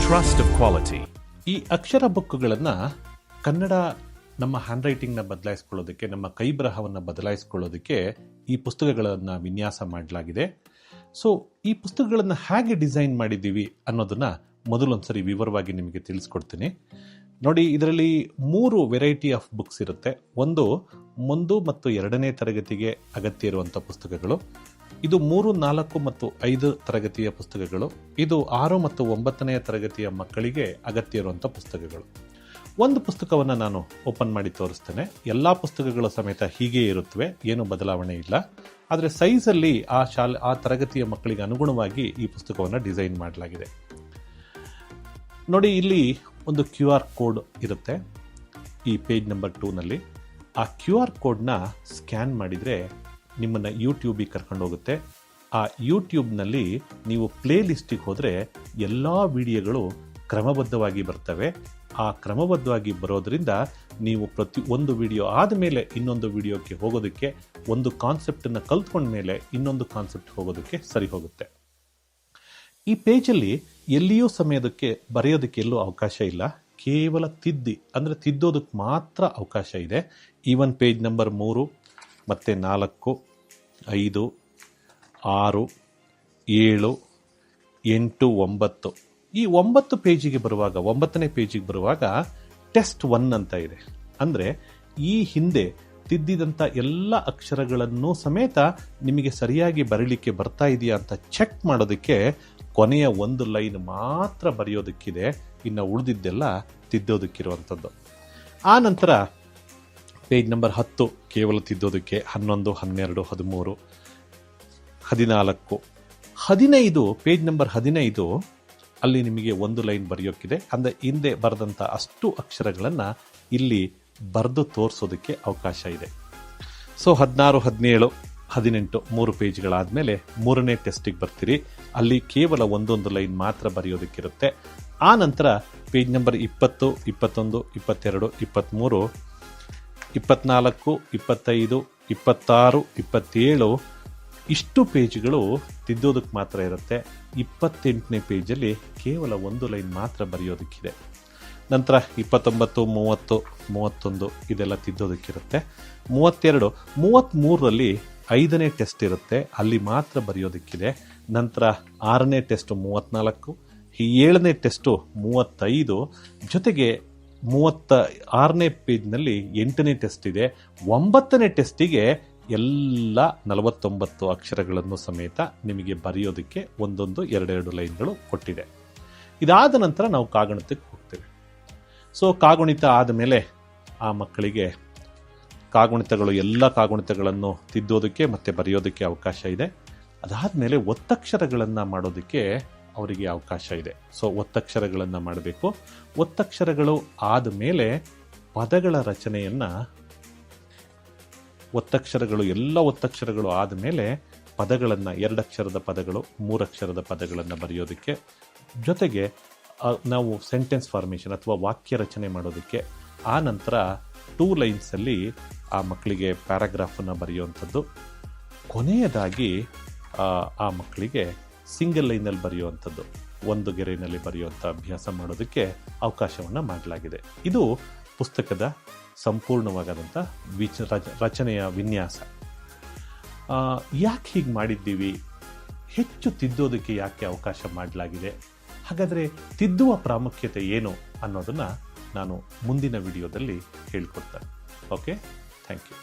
trust of quality. ಈ ಅಕ್ಷರ ಬುಕ್ಗಳನ್ನು ಕನ್ನಡ ನಮ್ಮ hand ರೈಟಿಂಗ್ನ ಬದಲಾಯಿಸ್ಕೊಳ್ಳೋದಕ್ಕೆ, ನಮ್ಮ ಕೈ ಬರಹವನ್ನು ಬದಲಾಯಿಸ್ಕೊಳ್ಳೋದಕ್ಕೆ ಈ ಪುಸ್ತಕಗಳನ್ನು ವಿನ್ಯಾಸ ಮಾಡಲಾಗಿದೆ. ಸೊ ಈ ಪುಸ್ತಕಗಳನ್ನು ಹೇಗೆ ಡಿಸೈನ್ ಮಾಡಿದ್ದೀವಿ ಅನ್ನೋದನ್ನು ಮೊದಲೊಂದ್ಸರಿ ವಿವರವಾಗಿ ನಿಮಗೆ ತಿಳಿಸ್ಕೊಡ್ತೀನಿ. ನೋಡಿ, ಇದರಲ್ಲಿ 3 ವೆರೈಟಿ ಆಫ್ ಬುಕ್ಸ್ ಇರುತ್ತೆ. ಒಂದು 1 ಮತ್ತು 2ನೇ ತರಗತಿಗೆ ಅಗತ್ಯ ಇರುವಂಥ ಪುಸ್ತಕಗಳು, ಇದು 3, 4 ಮತ್ತು 5 ತರಗತಿಯ ಪುಸ್ತಕಗಳು, ಇದು 6 ಮತ್ತು 9ನೇ ತರಗತಿಯ ಮಕ್ಕಳಿಗೆ ಅಗತ್ಯ ಇರುವಂಥ ಪುಸ್ತಕಗಳು. ಒಂದು ಪುಸ್ತಕವನ್ನು ನಾನು ಓಪನ್ ಮಾಡಿ ತೋರಿಸ್ತೇನೆ. ಎಲ್ಲ ಪುಸ್ತಕಗಳು ಸಮೇತ ಹೀಗೆ ಇರುತ್ತವೆ, ಏನು ಬದಲಾವಣೆ ಇಲ್ಲ. ಆದರೆ ಸೈಜಲ್ಲಿ ಆ ತರಗತಿಯ ಮಕ್ಕಳಿಗೆ ಅನುಗುಣವಾಗಿ ಈ ಪುಸ್ತಕವನ್ನು ಡಿಸೈನ್ ಮಾಡಲಾಗಿದೆ. ನೋಡಿ, ಇಲ್ಲಿ ಒಂದು QR ಕೋಡ್ ಇರುತ್ತೆ ಈ ಪೇಜ್ ನಂಬರ್ 2ನಲ್ಲಿ. ಆ QR ಕೋಡ್ನ ಸ್ಕ್ಯಾನ್ ಮಾಡಿದರೆ ನಿಮ್ಮನ್ನು ಯೂಟ್ಯೂಬಿಗೆ ಕರ್ಕೊಂಡು ಹೋಗುತ್ತೆ. ಆ ಯೂಟ್ಯೂಬ್ನಲ್ಲಿ ನೀವು ಪ್ಲೇ ಲಿಸ್ಟಿಗೆ ಹೋದರೆ ಎಲ್ಲ ವಿಡಿಯೋಗಳು ಕ್ರಮಬದ್ಧವಾಗಿ ಬರ್ತವೆ. ಆ ಕ್ರಮಬದ್ಧವಾಗಿ ಬರೋದರಿಂದ ನೀವು ಪ್ರತಿ ಒಂದು ವಿಡಿಯೋ ಆದಮೇಲೆ ಇನ್ನೊಂದು ವಿಡಿಯೋಕ್ಕೆ ಹೋಗೋದಕ್ಕೆ, ಒಂದು ಕಾನ್ಸೆಪ್ಟನ್ನು ಕಲ್ತ್ಕೊಂಡ ಮೇಲೆ ಇನ್ನೊಂದು ಕಾನ್ಸೆಪ್ಟ್ ಹೋಗೋದಕ್ಕೆ ಸರಿ ಹೋಗುತ್ತೆ. ಈ ಪೇಜಲ್ಲಿ ಎಲ್ಲಿಯೂ ಸಮಯದಕ್ಕೆ ಬರೆಯೋದಕ್ಕೆ ಎಲ್ಲೂ ಅವಕಾಶ ಇಲ್ಲ. ಕೇವಲ ತಿದ್ದೋದಕ್ಕೆ ಮಾತ್ರ ಅವಕಾಶ ಇದೆ. ಈವನ್ ಪೇಜ್ ನಂಬರ್ 3 ಮತ್ತು 4, 5, 6, 7, 8, 9 ಈ 9 ಪೇಜಿಗೆ ಬರುವಾಗ, 9ನೇ ಪೇಜಿಗೆ ಬರುವಾಗ ಟೆಸ್ಟ್ 1 ಅಂತ ಇದೆ. ಅಂದರೆ ಈ ಹಿಂದೆ ತಿದ್ದಿದಂಥ ಎಲ್ಲ ಅಕ್ಷರಗಳನ್ನು ಸಮೇತ ನಿಮಗೆ ಸರಿಯಾಗಿ ಬರೀಲಿಕ್ಕೆ ಬರ್ತಾ ಇದೆಯಾ ಅಂತ ಚೆಕ್ ಮಾಡೋದಕ್ಕೆ ಕೊನೆಯ ಒಂದು ಲೈನ್ ಮಾತ್ರ ಬರೆಯೋದಕ್ಕಿದೆ. ಇನ್ನು ಉಳಿದಿದ್ದೆಲ್ಲ ತಿದ್ದೋದಕ್ಕಿರುವಂಥದ್ದು. ಆ ನಂತರ ಪೇಜ್ ನಂಬರ್ 10 ಕೇವಲ ತಿದ್ದೋದಕ್ಕೆ, 11, 12, 13, 14, 15 ಪೇಜ್ ನಂಬರ್ 15 ಅಲ್ಲಿ ನಿಮಗೆ ಒಂದು ಲೈನ್ ಬರೆಯೋಕ್ಕಿದೆ. ಅಂದರೆ ಹಿಂದೆ ಬರೆದಂಥ ಅಷ್ಟು ಅಕ್ಷರಗಳನ್ನು ಇಲ್ಲಿ ಬರೆದು ತೋರಿಸೋದಕ್ಕೆ ಅವಕಾಶ ಇದೆ. ಸೊ 16, 17, 18 3 ಪೇಜ್ಗಳಾದಮೇಲೆ 3ನೇ ಟೆಸ್ಟಿಗೆ ಬರ್ತೀರಿ. ಅಲ್ಲಿ ಕೇವಲ ಒಂದೊಂದು ಲೈನ್ ಮಾತ್ರ ಬರೆಯೋದಕ್ಕಿರುತ್ತೆ. ಆ ನಂತರ ಪೇಜ್ ನಂಬರ್ 20, 21, 22, 23, 24, 25, 26, 27 ಇಷ್ಟು ಪೇಜ್ಗಳು ತಿದ್ದೋದಕ್ಕೆ ಮಾತ್ರ ಇರುತ್ತೆ. 28ನೇ ಪೇಜಲ್ಲಿ ಕೇವಲ ಒಂದು ಲೈನ್ ಮಾತ್ರ ಬರೆಯೋದಕ್ಕಿದೆ. ನಂತರ 29, 30, 31 ಇದೆಲ್ಲ ತಿದ್ದೋದಕ್ಕಿರುತ್ತೆ. 32, 33ರಲ್ಲಿ 5ನೇ ಟೆಸ್ಟ್ ಇರುತ್ತೆ, ಅಲ್ಲಿ ಮಾತ್ರ ಬರೆಯೋದಕ್ಕಿದೆ. ನಂತರ 6ನೇ ಟೆಸ್ಟು 34, 7ನೇ ಟೆಸ್ಟು 35, ಜೊತೆಗೆ 36ನೇ ಪೇಜ್ನಲ್ಲಿ 8ನೇ ಟೆಸ್ಟ್ ಇದೆ. 9ನೇ ಟೆಸ್ಟಿಗೆ ಎಲ್ಲ 49 ಅಕ್ಷರಗಳನ್ನು ಸಮೇತ ನಿಮಗೆ ಬರೆಯೋದಕ್ಕೆ ಒಂದೊಂದು 2 ಲೈನ್ಗಳು ಕೊಟ್ಟಿದೆ. ಇದಾದ ನಂತರ ನಾವು ಕಾಗುಣಿತಕ್ಕೆ ಹೋಗ್ತೇವೆ. ಸೊ ಕಾಗುಣಿತ ಆದಮೇಲೆ ಆ ಮಕ್ಕಳಿಗೆ ಎಲ್ಲ ಕಾಗುಣಿತಗಳನ್ನು ತಿದ್ದೋದಕ್ಕೆ ಮತ್ತು ಬರೆಯೋದಕ್ಕೆ ಅವಕಾಶ ಇದೆ. ಅದಾದಮೇಲೆ ಒತ್ತಕ್ಷರಗಳನ್ನು ಮಾಡೋದಕ್ಕೆ ಅವರಿಗೆ ಅವಕಾಶ ಇದೆ. ಸೊ ಒತ್ತಕ್ಷರಗಳನ್ನು ಮಾಡಬೇಕು. ಒತ್ತಕ್ಷರಗಳು ಆದಮೇಲೆ ಪದಗಳ ರಚನೆಯನ್ನು, ಎಲ್ಲ ಒತ್ತಕ್ಷರಗಳು ಆದಮೇಲೆ ಪದಗಳನ್ನು, 2 ಅಕ್ಷರದ ಪದಗಳು, 3 ಅಕ್ಷರದ ಪದಗಳನ್ನು ಬರೆಯೋದಕ್ಕೆ, ಜೊತೆಗೆ ನಾವು ಸೆಂಟೆನ್ಸ್ ಫಾರ್ಮೇಷನ್ ಅಥವಾ ವಾಕ್ಯ ರಚನೆ ಮಾಡೋದಕ್ಕೆ, ಆ ನಂತರ 2 ಲೈನ್ಸಲ್ಲಿ ಆ ಮಕ್ಕಳಿಗೆ ಪ್ಯಾರಾಗ್ರಾಫನ್ನು ಬರೆಯುವಂಥದ್ದು, ಕೊನೆಯದಾಗಿ ಆ ಮಕ್ಕಳಿಗೆ ಸಿಂಗಲ್ ಲೈನಲ್ಲಿ ಬರೆಯುವಂಥದ್ದು, ಒಂದು ಗೆರೆಯಲ್ಲಿ ಬರೆಯುವಂಥ ಅಭ್ಯಾಸ ಮಾಡೋದಕ್ಕೆ ಅವಕಾಶವನ್ನು ಮಾಡಲಾಗಿದೆ. ಇದು ಪುಸ್ತಕದ ಸಂಪೂರ್ಣವಾದಂಥ ರಚನೆಯ ವಿನ್ಯಾಸ. ಯಾಕೆ ಹೀಗೆ ಮಾಡಿದ್ದೀವಿ, ಹೆಚ್ಚು ತಿದ್ದೋದಕ್ಕೆ ಯಾಕೆ ಅವಕಾಶ ಮಾಡಲಾಗಿದೆ, ಹಾಗಾದರೆ ತಿದ್ದುವ ಪ್ರಾಮುಖ್ಯತೆ ಏನು ಅನ್ನೋದನ್ನು ನಾನು ಮುಂದಿನ ವಿಡಿಯೋದಲ್ಲಿ ಹೇಳ್ಕೊಡ್ತೇನೆ. Okay, thank you.